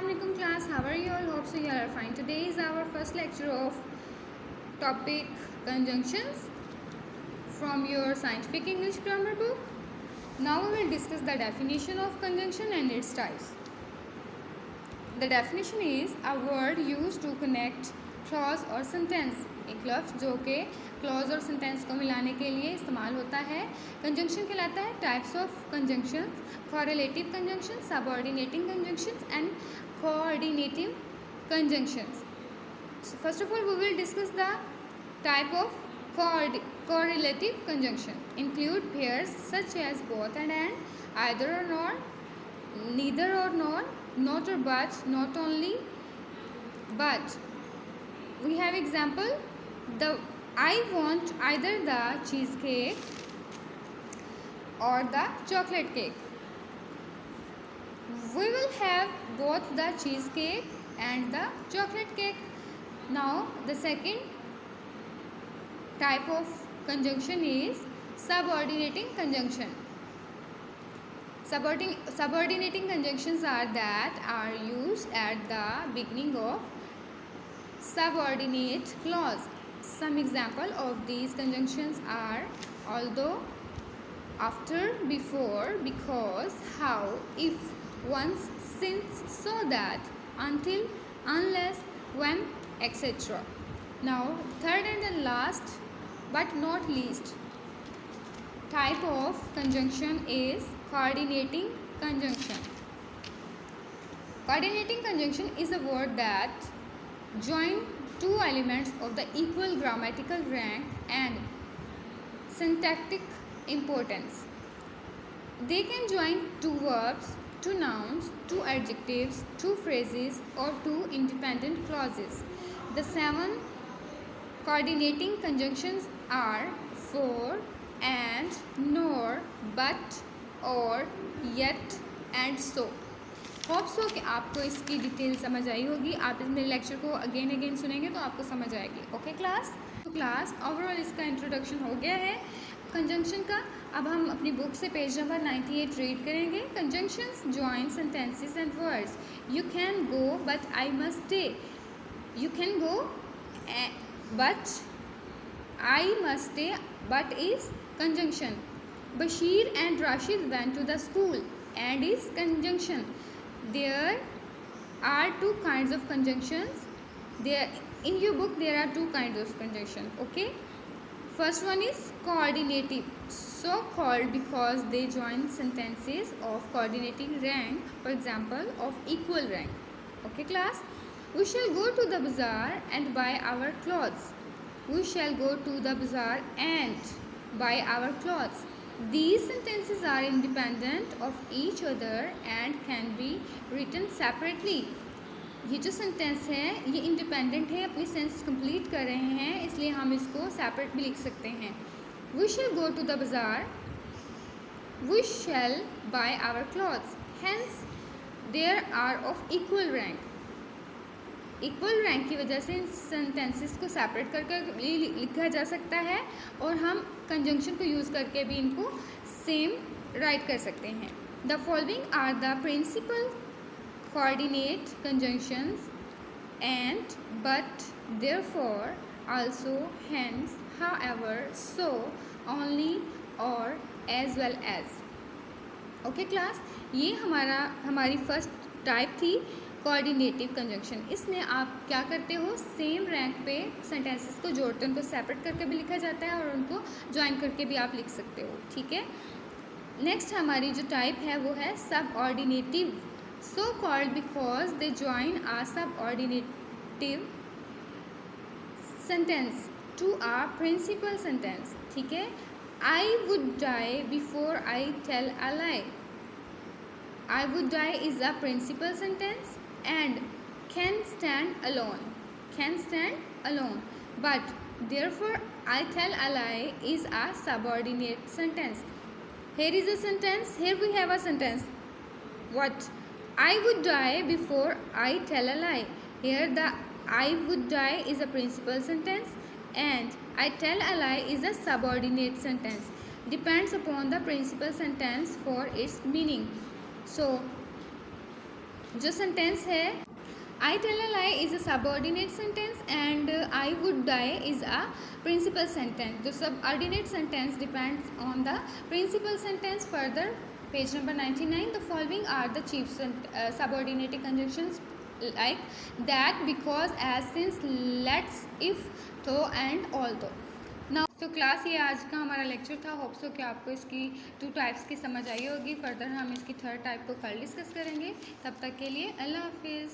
Assalamualaikum class, how are you all? Hope so you all are fine. Today is our first lecture of topic conjunctions from your scientific English grammar book. Now we will discuss the definition of conjunction and its types. The definition is a word used to connect clause और sentence. एक लफ्ज़ जो कि clause और sentence को मिलाने के लिए इस्तेमाल होता है कंजंक्शन कहलाता है. Types of conjunction: correlative conjunctions, subordinating conjunctions and coordinating conjunctions. So first of all we will discuss the type of correlative conjunction. Include pairs such as both and, either or not, neither or nor, not or but, not only but. We have example: I want either the cheesecake or the chocolate cake. We will have both the cheesecake and the chocolate cake. Now the second type of conjunction is subordinating conjunction. Subordinating conjunctions are that are used at the beginning of subordinate clause. Some example of these conjunctions are although, after, before, because, how, if, once, since, so that, until, unless, when, etc. Now third and the last but not least type of conjunction is coordinating conjunction. Coordinating conjunction is a word that join two elements of the equal grammatical rank and syntactic importance. They can join two verbs, two nouns, two adjectives, two phrases, or two independent clauses. The 7 coordinating conjunctions are for, and, nor, but, or, yet and so. Hope so कि आपको इसकी detail समझ आई होगी. आप इस मेरे lecture को again सुनेंगे तो आपको समझ आएगी. Okay class. तो क्लास ओवरऑल इसका इंट्रोडक्शन हो गया है कंजंक्शन का. अब हम अपनी बुक से पेज नंबर 98 रीड करेंगे. Conjunctions join sentences and words. You can go but I must stay. You can go but I must stay. But is conjunction. Bashir and Rashid went to the school. And is conjunction. There are two kinds of conjunctions. There in your book there are two kinds of conjunction. Okay, first one is coordinative, so called because they join sentences of coordinating rank, for example of equal rank. Okay class. We shall go to the bazaar and buy our clothes. We shall go to the bazaar and buy our clothes. These sentences are independent of each other and can be written separately. ये जो sentence है ये independent है, अपनी sense complete कर रहे हैं, इसलिए हम इसको सेपरेट भी लिख सकते हैं. We shall go to the bazaar. We shall buy our clothes. Hence, there are of equal rank. Equal rank की वजह से इन सेंटेंसेस को सेपरेट करके लिखा जा सकता है और हम कंजंक्शन को यूज़ करके भी इनको सेम राइट कर सकते हैं. The following are the principal coordinate conjunctions: and, but, therefore, also, hence, however, so, only, और, as well as. Okay class. ये हमारी फर्स्ट टाइप थी कोऑर्डिनेटिव कंजंक्शन. इसमें आप क्या करते हो, सेम रैंक पे सेंटेंसेस को जोड़ते हो, उनको सेपरेट करके भी लिखा जाता है और उनको ज्वाइन करके भी आप लिख सकते हो. ठीक है. नेक्स्ट हमारी जो टाइप है वो है subordinative, so called because they join a subordinative sentence to a principal sentence. ठीक है. I would die before I tell a lie. I would die is a principal sentence and can stand alone. But therefore I tell a lie is a subordinate sentence. Here is a sentence. Here we have a sentence. What? I would die before I tell a lie. Here the I would die is a principal sentence and I tell a lie is a subordinate sentence. Depends upon the principal sentence for its meaning. So जो sentence है I tell a lie is a subordinate sentence and I would die is a principal sentence. The subordinate sentence depends on the principal sentence. Further, page number 99, the following are the chief subordinated conjunctions like that, because, as, since, let's, if, though and although. Now तो class ये आज का हमारा lecture था। Hope so कि आपको इसकी 2 types की समझ आई होगी। फर्दर हम इसकी 3rd टाइप को कल डिस्कस करेंगे। तब तक के लिए अल्लाह हाफिज़।